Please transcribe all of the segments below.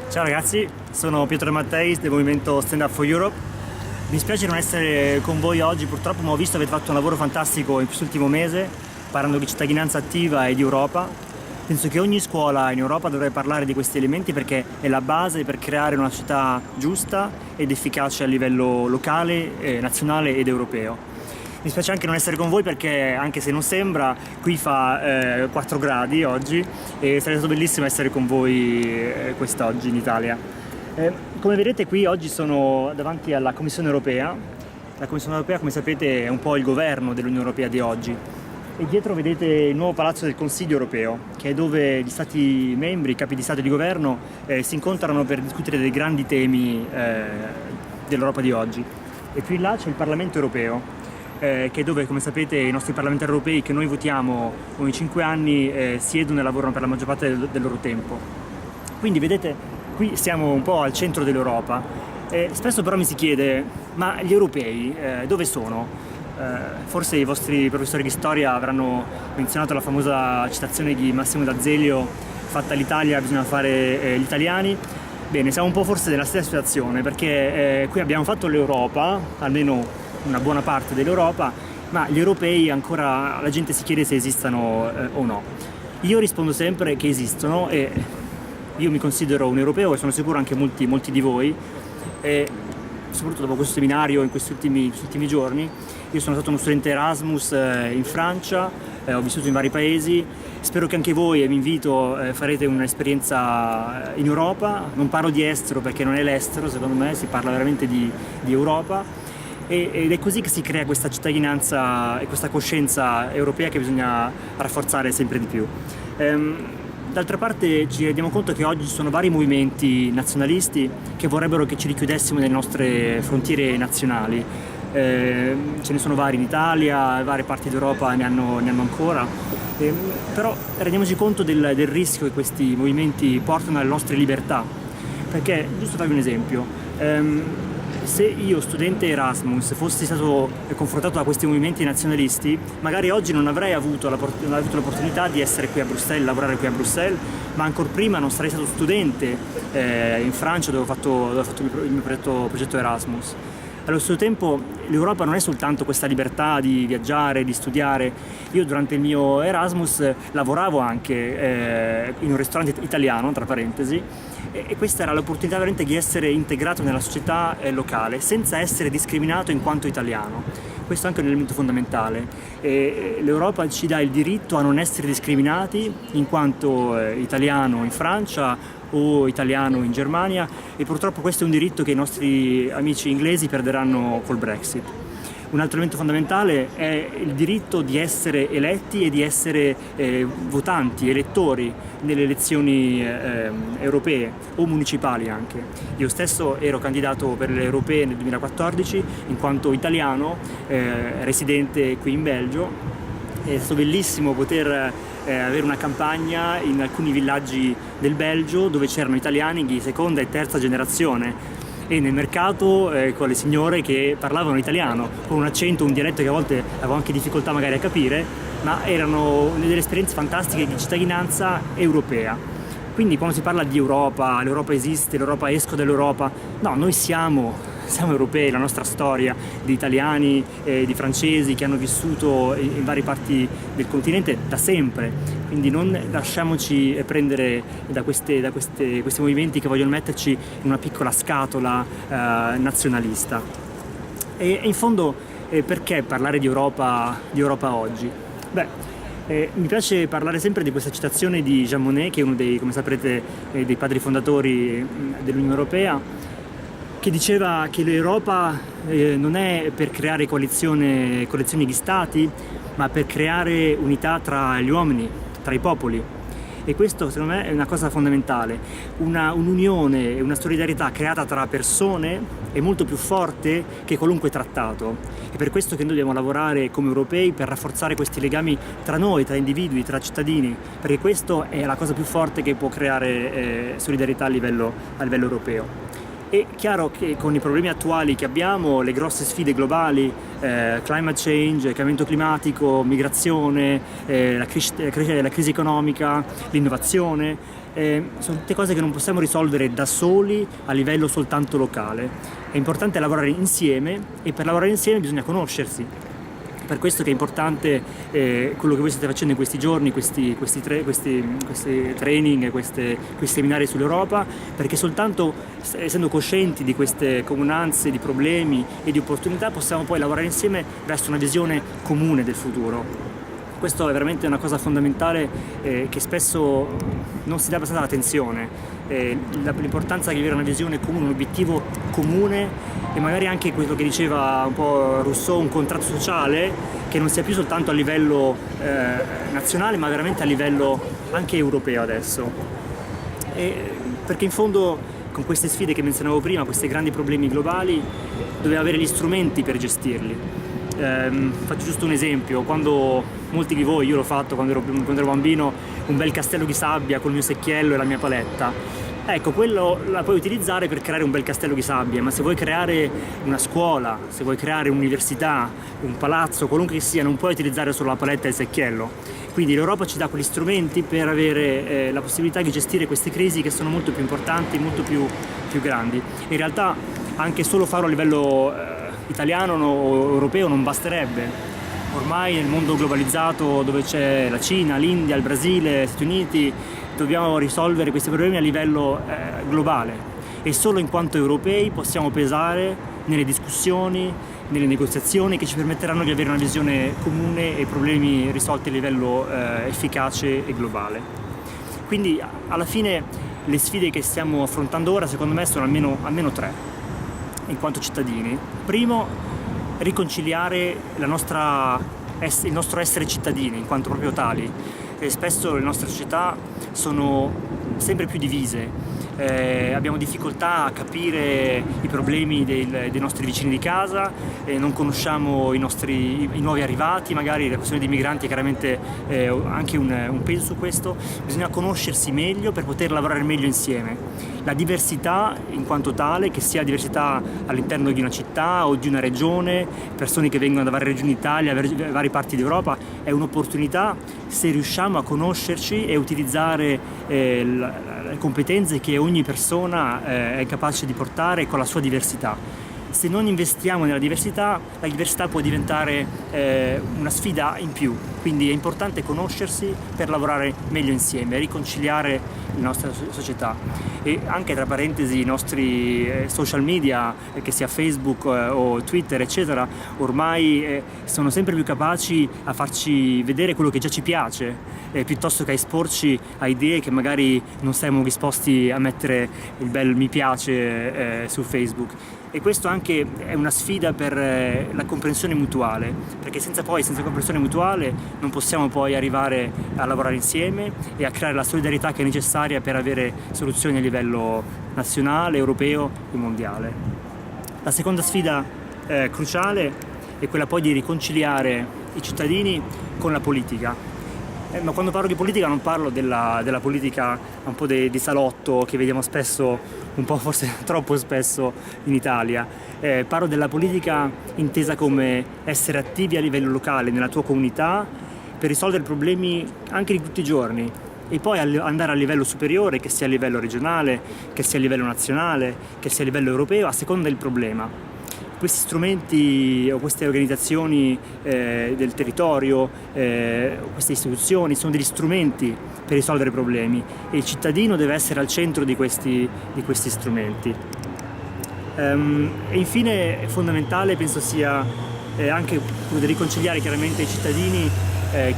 Ciao ragazzi, sono Pietro Matteis del movimento Stand Up for Europe. Mi spiace non essere con voi oggi, purtroppo, ma ho visto che avete fatto un lavoro fantastico in quest'ultimo mese parlando di cittadinanza attiva e di Europa. Penso che ogni scuola in Europa dovrebbe parlare di questi elementi perché è la base per creare una società giusta ed efficace a livello locale, nazionale ed europeo. Mi spiace anche non essere con voi perché, anche se non sembra, qui fa 4 gradi oggi e sarebbe stato bellissimo essere con voi quest'oggi in Italia. Come vedete qui oggi sono davanti alla Commissione Europea. La Commissione Europea, come sapete, è un po' il governo dell'Unione Europea di oggi. E dietro vedete il nuovo palazzo del Consiglio Europeo, che è dove gli Stati membri, i capi di Stato e di Governo si incontrano per discutere dei grandi temi dell'Europa di oggi. E più in là c'è il Parlamento Europeo, che è dove, come sapete, i nostri parlamentari europei che noi votiamo ogni 5 anni siedono e lavorano per la maggior parte del loro tempo. Quindi vedete, qui siamo un po' al centro dell'Europa. Spesso però mi si chiede, ma gli europei dove sono? Forse i vostri professori di storia avranno menzionato la famosa citazione di Massimo D'Azeglio: fatta l'Italia bisogna fare gli italiani. Bene, siamo un po' forse nella stessa situazione, perché qui abbiamo fatto l'Europa, almeno una buona parte dell'Europa, ma gli europei ancora la gente si chiede se esistano o no. Io rispondo sempre che esistono e io mi considero un europeo e sono sicuro anche molti di voi, e soprattutto dopo questo seminario in questi ultimi giorni. Io sono stato uno studente Erasmus in Francia, ho vissuto in vari paesi, spero che anche voi, e vi invito, farete un'esperienza in Europa. Non parlo di estero perché non è l'estero, secondo me si parla veramente di Europa. Ed è così che si crea questa cittadinanza e questa coscienza europea che bisogna rafforzare sempre di più. D'altra parte ci rendiamo conto che oggi ci sono vari movimenti nazionalisti che vorrebbero che ci richiudessimo nelle nostre frontiere nazionali. Ce ne sono vari in Italia, varie parti d'Europa ne hanno ancora. Però rendiamoci conto del rischio che questi movimenti portano alle nostre libertà. Perché, giusto farvi un esempio, se io, studente Erasmus, fossi stato confrontato da questi movimenti nazionalisti, magari oggi non avrei avuto l'opportunità di essere qui a Bruxelles, lavorare qui a Bruxelles, ma ancor prima non sarei stato studente in Francia, dove ho fatto il mio progetto Erasmus. Allo stesso tempo l'Europa non è soltanto questa libertà di viaggiare, di studiare. Io durante il mio Erasmus lavoravo anche in un ristorante italiano, tra parentesi, e questa era l'opportunità veramente di essere integrato nella società locale senza essere discriminato in quanto italiano. Questo è anche un elemento fondamentale. L'Europa ci dà il diritto a non essere discriminati in quanto italiano in Francia o italiano in Germania, e purtroppo questo è un diritto che i nostri amici inglesi perderanno col Brexit. Un altro elemento fondamentale è il diritto di essere eletti e di essere votanti, elettori nelle elezioni europee o municipali anche. Io stesso ero candidato per le europee nel 2014 in quanto italiano, residente qui in Belgio. È stato bellissimo poter avere una campagna in alcuni villaggi del Belgio dove c'erano italiani di seconda e terza generazione, e nel mercato con le signore che parlavano italiano con un accento, un dialetto che a volte avevo anche difficoltà magari a capire, ma erano delle esperienze fantastiche di cittadinanza europea. Quindi quando si parla di Europa, l'Europa esiste, l'Europa esco dall'Europa, no, noi siamo europei, la nostra storia di italiani e di francesi che hanno vissuto in varie parti del continente da sempre, quindi non lasciamoci prendere da questi movimenti che vogliono metterci in una piccola scatola nazionalista. E in fondo perché parlare di Europa oggi? Mi piace parlare sempre di questa citazione di Jean Monnet, che è uno dei, come saprete, dei padri fondatori dell'Unione Europea, che diceva che l'Europa non è per creare coalizioni di stati, ma per creare unità tra gli uomini, tra i popoli. E questo secondo me è una cosa fondamentale. Un'unione e una solidarietà creata tra persone è molto più forte che qualunque trattato. È per questo che noi dobbiamo lavorare come europei per rafforzare questi legami tra noi, tra individui, tra cittadini, perché questo è la cosa più forte che può creare solidarietà a livello europeo. È chiaro che con i problemi attuali che abbiamo, le grosse sfide globali, climate change, cambiamento climatico, migrazione, la crisi economica, l'innovazione, sono tutte cose che non possiamo risolvere da soli a livello soltanto locale. È importante lavorare insieme e per lavorare insieme bisogna conoscersi. Per questo che è importante quello che voi state facendo in questi giorni, questi training, questi seminari sull'Europa, perché soltanto essendo coscienti di queste comunanze, di problemi e di opportunità possiamo poi lavorare insieme verso una visione comune del futuro. Questo è veramente una cosa fondamentale che spesso non si dà abbastanza attenzione. L'importanza di avere una visione comune, un obiettivo comune e magari anche quello che diceva un po' Rousseau, un contratto sociale che non sia più soltanto a livello nazionale ma veramente a livello anche europeo adesso. Perché in fondo con queste sfide che menzionavo prima, questi grandi problemi globali, dobbiamo avere gli strumenti per gestirli. Faccio giusto un esempio: quando molti di voi, io l'ho fatto quando ero bambino, un bel castello di sabbia col mio secchiello e la mia paletta, ecco, quello la puoi utilizzare per creare un bel castello di sabbia, ma se vuoi creare una scuola, se vuoi creare un'università, un palazzo, qualunque che sia, non puoi utilizzare solo la paletta e il secchiello. Quindi l'Europa ci dà quegli strumenti per avere la possibilità di gestire queste crisi che sono molto più importanti, molto più grandi. In realtà anche solo farlo a livello italiano o europeo non basterebbe. Ormai nel mondo globalizzato, dove c'è la Cina, l'India, il Brasile, gli Stati Uniti, dobbiamo risolvere questi problemi a livello globale e solo in quanto europei possiamo pesare nelle discussioni, nelle negoziazioni che ci permetteranno di avere una visione comune e problemi risolti a livello efficace e globale. Quindi alla fine le sfide che stiamo affrontando ora secondo me sono almeno tre in quanto cittadini. Primo, riconciliare il nostro essere cittadini in quanto proprio tali. Spesso le nostre società sono sempre più divise, abbiamo difficoltà a capire i problemi dei nostri vicini di casa, non conosciamo i nuovi arrivati, magari la questione dei migranti è chiaramente anche un peso su questo. Bisogna conoscersi meglio per poter lavorare meglio insieme. La diversità in quanto tale, che sia diversità all'interno di una città o di una regione, persone che vengono da varie regioni d'Italia, da varie parti d'Europa, è un'opportunità se riusciamo a conoscerci e utilizzare le competenze che ogni persona è capace di portare con la sua diversità. Se non investiamo nella diversità, la diversità può diventare una sfida in più, quindi è importante conoscersi per lavorare meglio insieme, riconciliare la nostra società. E anche tra parentesi i nostri social media, che sia Facebook o Twitter eccetera, ormai sono sempre più capaci a farci vedere quello che già ci piace, piuttosto che a esporci a idee che magari non siamo disposti a mettere il bel mi piace su Facebook. E questo anche è una sfida per la comprensione mutuale, perché senza comprensione mutuale non possiamo poi arrivare a lavorare insieme e a creare la solidarietà che è necessaria per avere soluzioni a livello nazionale, europeo e mondiale. La seconda sfida cruciale è quella poi di riconciliare i cittadini con la politica. Ma quando parlo di politica non parlo della politica un po' di salotto che vediamo spesso, un po' forse troppo spesso in Italia. Parlo della politica intesa come essere attivi a livello locale, nella tua comunità, per risolvere problemi anche di tutti i giorni e poi andare a livello superiore, che sia a livello regionale, che sia a livello nazionale, che sia a livello europeo, a seconda del problema. Questi strumenti o queste organizzazioni del territorio, queste istituzioni sono degli strumenti per risolvere problemi e il cittadino deve essere al centro di questi strumenti. E infine è fondamentale, penso sia anche quello di riconciliare chiaramente i cittadini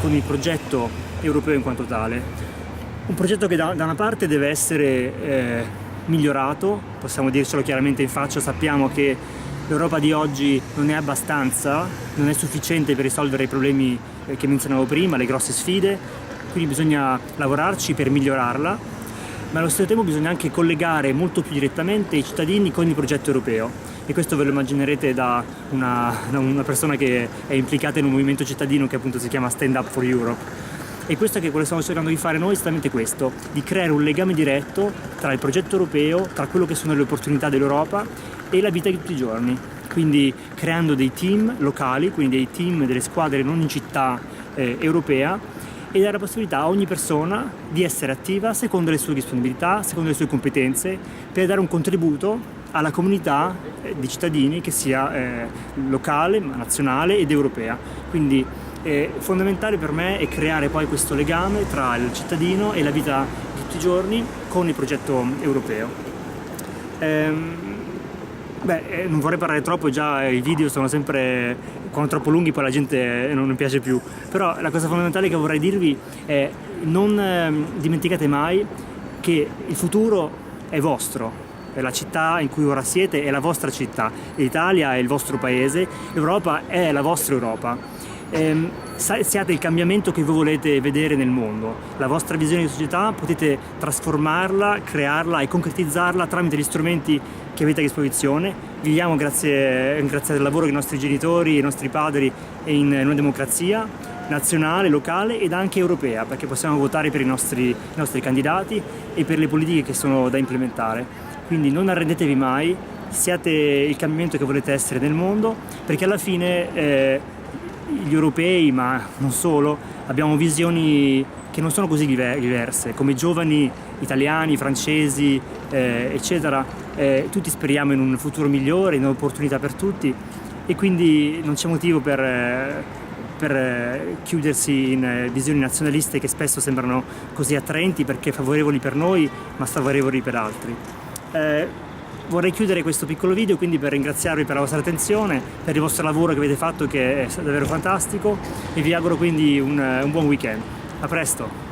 con il progetto europeo in quanto tale. Un progetto che da una parte deve essere migliorato, possiamo dircelo chiaramente in faccia, sappiamo che l'Europa di oggi non è abbastanza, non è sufficiente per risolvere i problemi che menzionavo prima, le grosse sfide, quindi bisogna lavorarci per migliorarla, ma allo stesso tempo bisogna anche collegare molto più direttamente i cittadini con il progetto europeo. E questo ve lo immaginerete da una persona che è implicata in un movimento cittadino che appunto si chiama Stand Up for Europe. E questo è che quello che stiamo cercando di fare noi è esattamente questo, di creare un legame diretto tra il progetto europeo, tra quello che sono le opportunità dell'Europa e la vita di tutti i giorni, quindi creando dei team locali, quindi dei team, delle squadre non in città europea, e dare la possibilità a ogni persona di essere attiva secondo le sue disponibilità, secondo le sue competenze, per dare un contributo alla comunità di cittadini che sia locale, nazionale ed europea. Quindi fondamentale per me è creare poi questo legame tra il cittadino e la vita di tutti i giorni con il progetto europeo. Non vorrei parlare troppo, già i video sono sempre, quando troppo lunghi poi la gente non piace più, però la cosa fondamentale che vorrei dirvi è non dimenticate mai che il futuro è vostro. La città in cui ora siete è la vostra città, l'Italia è il vostro paese, l'Europa è la vostra Europa. Siate il cambiamento che voi volete vedere nel mondo, la vostra visione di società potete trasformarla, crearla e concretizzarla tramite gli strumenti che avete a disposizione. Viviamo grazie al lavoro dei nostri genitori e i nostri padri in una democrazia nazionale, locale ed anche europea, perché possiamo votare per i nostri candidati e per le politiche che sono da implementare. Quindi non arrendetevi mai, siate il cambiamento che volete essere nel mondo, perché alla fine gli europei, ma non solo, abbiamo visioni che non sono così diverse. Come giovani italiani, francesi, eccetera, tutti speriamo in un futuro migliore, in opportunità per tutti, e quindi non c'è motivo per chiudersi in visioni nazionaliste che spesso sembrano così attraenti perché favorevoli per noi ma sfavorevoli per altri. Vorrei chiudere questo piccolo video quindi per ringraziarvi per la vostra attenzione, per il vostro lavoro che avete fatto, che è davvero fantastico, e vi auguro quindi un buon weekend. A presto!